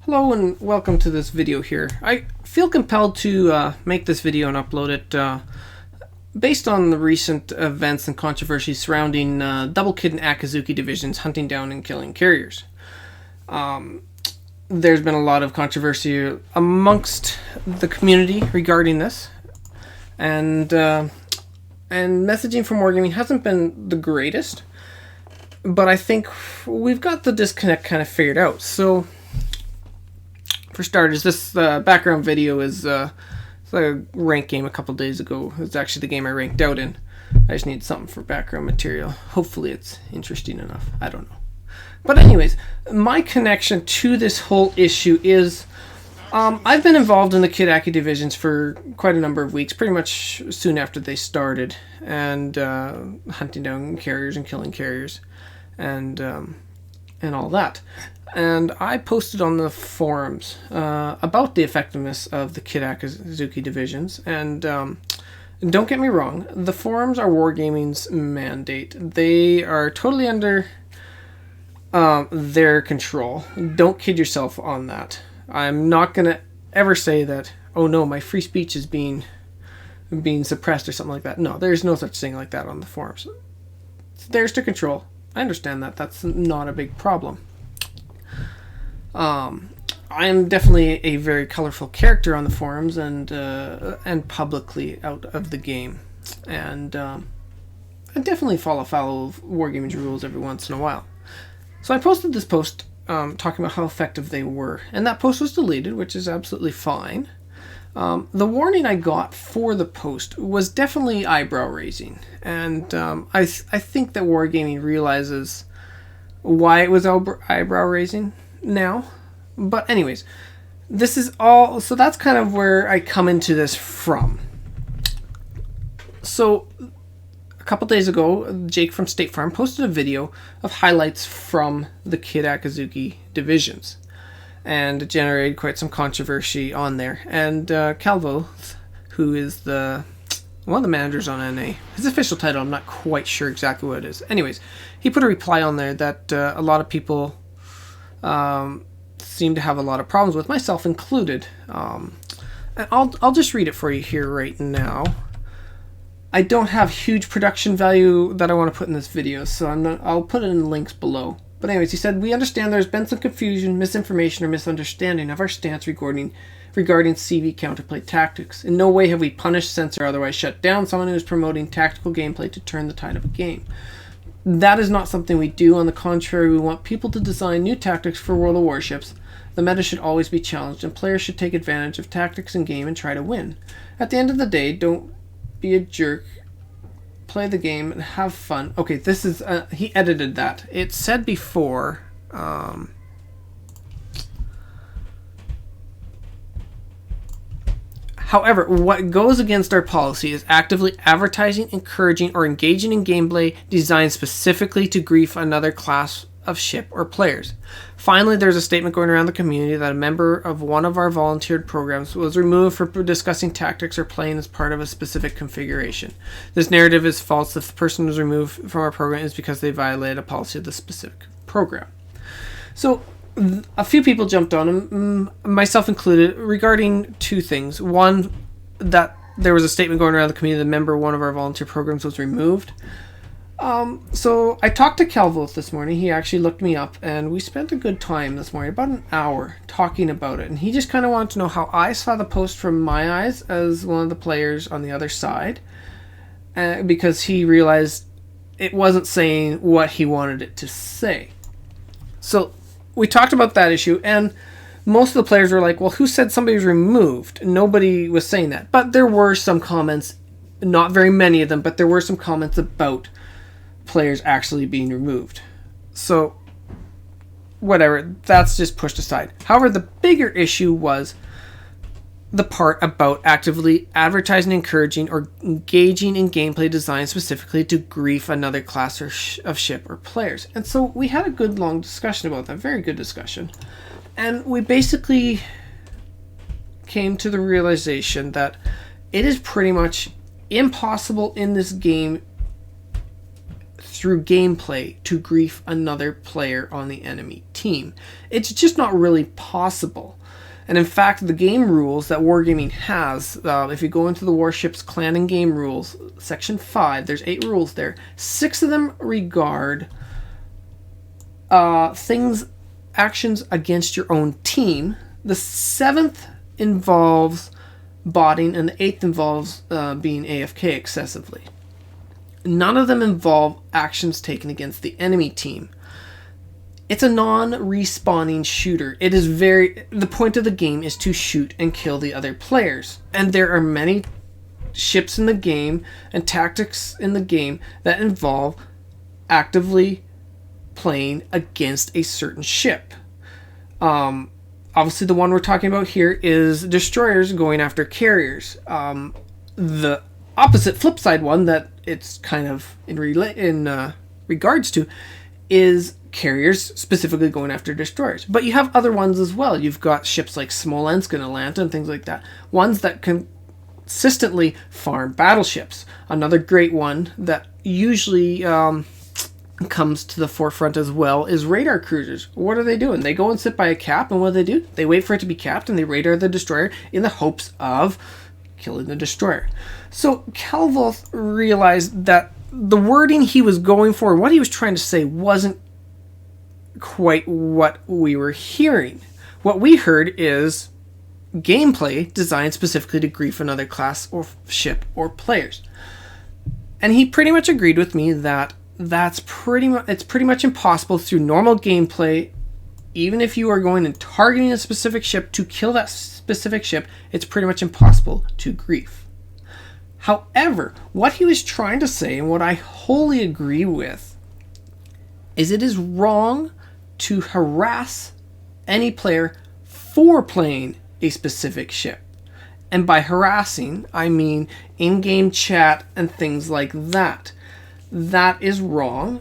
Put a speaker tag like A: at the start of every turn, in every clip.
A: Hello and welcome to this video here. I feel compelled to make this video and upload it based on the recent events and controversy surrounding Double Kidd and Akizuki divisions hunting down and killing carriers. There's been a lot of controversy amongst the community regarding this, and messaging from Wargaming hasn't been the greatest, but I think we've got the disconnect kind of figured out. So for starters, this background video is a ranked game a couple days ago. It's actually the game I ranked out in. I just need something for background material. Hopefully it's interesting enough. I don't know. But anyways, my connection to this whole issue is I've been involved in the Kidd Aki divisions for quite a number of weeks, pretty much soon after they started, and hunting down carriers and killing carriers and all that. And I posted on the forums about the effectiveness of the Kidd Akizuki divisions. And don't get me wrong, the forums are Wargaming's mandate. They are totally under their control. Don't kid yourself on that. I'm not going to ever say that, oh no, my free speech is being suppressed or something like that. No, there's no such thing like that on the forums. It's theirs to control. I understand that. That's not a big problem. I am definitely a very colorful character on the forums and publicly out of the game, and I definitely fall afoul of Wargaming's rules every once in a while. So I posted this post talking about how effective they were, and that post was deleted, which is absolutely fine. The warning I got for the post was definitely eyebrow raising, and I think that Wargaming realizes why it was eyebrow raising now. But anyways, this is all, so that's kind of where I come into this from. So a couple days ago, Jake from State Farm posted a video of highlights from the Kidd Akizuki divisions, and it generated quite some controversy on there. And Kavlothe, who is one of the managers on NA, his official title, I'm not quite sure exactly what it is. Anyways, he put a reply on there that a lot of people seem to have a lot of problems with, myself included. And I'll just read it for you here right now. I don't have huge production value that I want to put in this video, so I'll put it in the links below. But anyways, he said, "We understand there's been some confusion, misinformation, or misunderstanding of our stance regarding CV counterplay tactics. In no way have we punished, censored, or otherwise shut down someone who is promoting tactical gameplay to turn the tide of a game. That is not something we do. On the contrary, we want people to design new tactics for World of Warships. The meta should always be challenged, and players should take advantage of tactics in game and try to win. At the end of the day, don't be a jerk. Play the game and have fun." Okay, this is he edited that. It said before however, what goes against our policy is actively advertising, encouraging, or engaging in gameplay designed specifically to grief another class of ship or players. Finally, there's a statement going around the community that a member of one of our volunteered programs was removed for discussing tactics or playing as part of a specific configuration. This narrative is false. If the person was removed from our program, is because they violated a policy of the specific program. So a few people jumped on him, myself included, regarding two things. One, that there was a statement going around the community that a member of one of our volunteer programs was removed. So I talked to Kavlothe this morning. He actually looked me up, and we spent a good time this morning, about an hour, talking about it. And he just kind of wanted to know how I saw the post from my eyes as one of the players on the other side, because he realized it wasn't saying what he wanted it to say. So we talked about that issue, and most of the players were like, well, who said somebody was removed? Nobody was saying that. But there were some comments, not very many of them, but there were some comments about players actually being removed. So whatever, that's just pushed aside. However, the bigger issue was the part about actively advertising, encouraging, or engaging in gameplay design specifically to grief another class of ship or players. And so we had a good long discussion about that, very good discussion. And we basically came to the realization that it is pretty much impossible in this game through gameplay to grief another player on the enemy team. It's just not really possible. And in fact, the game rules that Wargaming has, if you go into the Warships Clan and Game Rules, Section 5, there's 8 rules there. 6 of them regard actions against your own team. The 7th involves botting, and the 8th involves being AFK excessively. None of them involve actions taken against the enemy team. It's a non-respawning shooter. The point of the game is to shoot and kill the other players. And there are many ships in the game and tactics in the game that involve actively playing against a certain ship. Obviously the one we're talking about here is destroyers going after carriers. The opposite flip side one that it's kind of in regards to is carriers specifically going after destroyers. But you have other ones as well. You've got ships like Smolensk and Atlanta and things like that. Ones that consistently farm battleships. Another great one that usually comes to the forefront as well is radar cruisers. What are they doing? They go and sit by a cap, and what do? They wait for it to be capped and they radar the destroyer in the hopes of killing the destroyer. So Kavlothe realized that the wording he was going for, what he was trying to say, wasn't quite what we were hearing. What we heard is gameplay designed specifically to grief another class or ship or players. And he pretty much agreed with me that it's pretty much impossible through normal gameplay. Even if you are going and targeting a specific ship to kill that specific ship, it's pretty much impossible to grief. However, what he was trying to say, and what I wholly agree with, is it is wrong to harass any player for playing a specific ship. And by harassing, I mean in-game chat and things like that. That is wrong.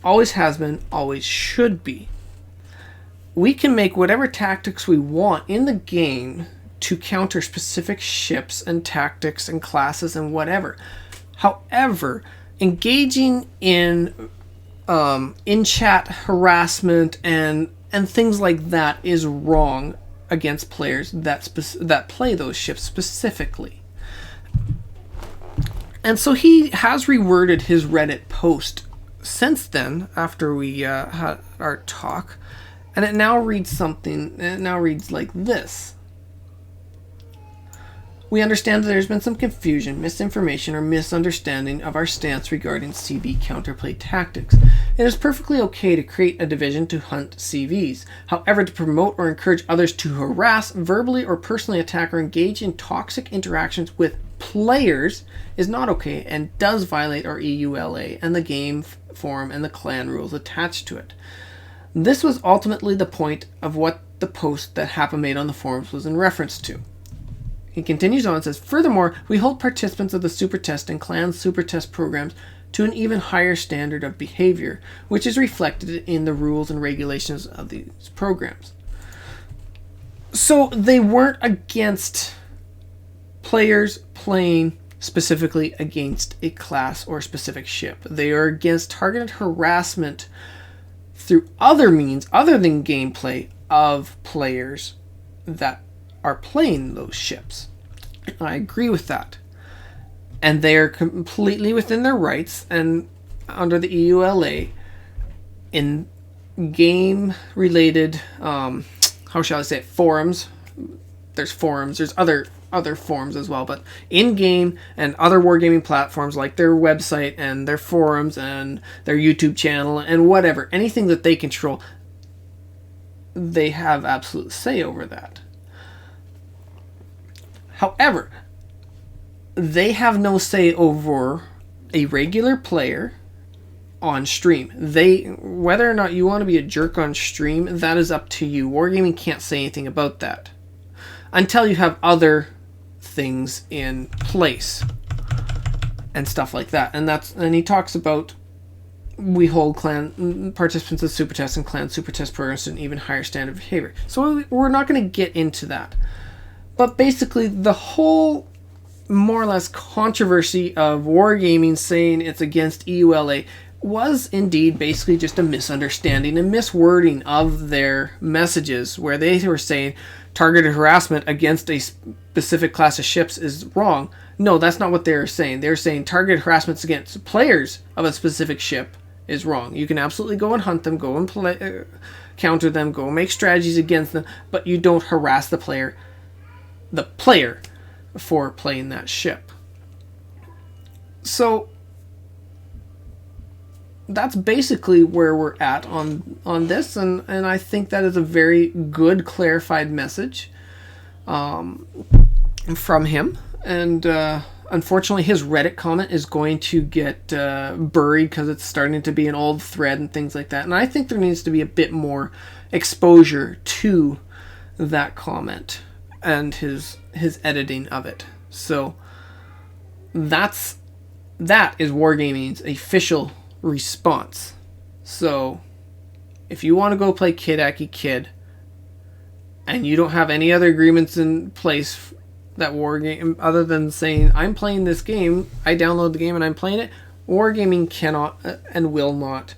A: Always has been, always should be. We can make whatever tactics we want in the game to counter specific ships and tactics and classes and whatever. However, engaging in chat harassment and things like that is wrong against players that play those ships specifically. And so he has reworded his Reddit post since then, after we had our talk, and it now reads like this. We understand that there's been some confusion, misinformation, or misunderstanding of our stance regarding CB counterplay tactics. It is perfectly okay to create a division to hunt CVs. However, to promote or encourage others to harass, verbally or personally attack, or engage in toxic interactions with players is not okay and does violate our EULA and the game forum and the clan rules attached to it. This was ultimately the point of what the post that Happa made on the forums was in reference to. He continues on and says, furthermore, we hold participants of the Super Test and Clan Super Test programs to an even higher standard of behavior, which is reflected in the rules and regulations of these programs. So they weren't against players playing specifically against a class or specific ship. They are against targeted harassment through other means other than gameplay of players that are playing those ships. I agree with that. And they are completely within their rights and under the EULA in game-related, forums. There's forums. There's other forums as well, but in-game and other wargaming platforms like their website and their forums and their YouTube channel and whatever, anything that they control, they have absolute say over that. However, they have no say over a regular player on stream. Whether or not you want to be a jerk on stream, that is up to you. Wargaming can't say anything about that until you have other things in place and stuff like that. And he talks about we hold clan participants of Super Test and Clan Super Test programs to an even higher standard of behavior. So we're not going to get into that. But basically, the whole more or less controversy of Wargaming saying it's against EULA was indeed basically just a misunderstanding and miswording of their messages, where they were saying targeted harassment against a specific class of ships is wrong. No, that's not what they're saying. They're saying targeted harassment against players of a specific ship is wrong. You can absolutely go and hunt them, go and counter them, go make strategies against them, but you don't harass the player for playing that ship. So that's basically where we're at on this, and I think that is a very good clarified message from him. And unfortunately, his Reddit comment is going to get buried because it's starting to be an old thread and things like that. And I think there needs to be a bit more exposure to that comment and his editing of it. So that is Wargaming's official response. So if you want to go play Kidd Akizuki and you don't have any other agreements in place that Wargaming, other than saying I'm playing this game, I download the game and I'm playing it, Wargaming cannot and will not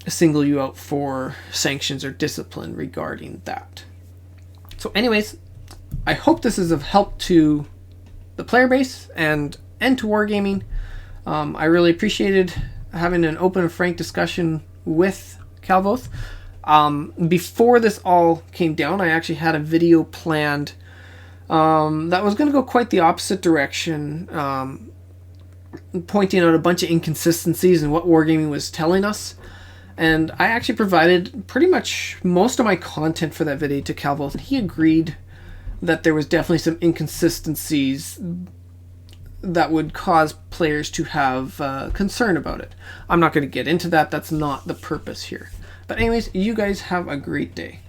A: single you out for sanctions or discipline regarding that. So anyways, I hope this is of help to the player base and to Wargaming. I really appreciated having an open and frank discussion with Kavlothe. Before this all came down, I actually had a video planned that was going to go quite the opposite direction, pointing out a bunch of inconsistencies in what Wargaming was telling us. And I actually provided pretty much most of my content for that video to Kavlothe. He agreed that there was definitely some inconsistencies that would cause players to have concern about it. I'm not going to get into that. That's not the purpose here. But anyways, you guys have a great day.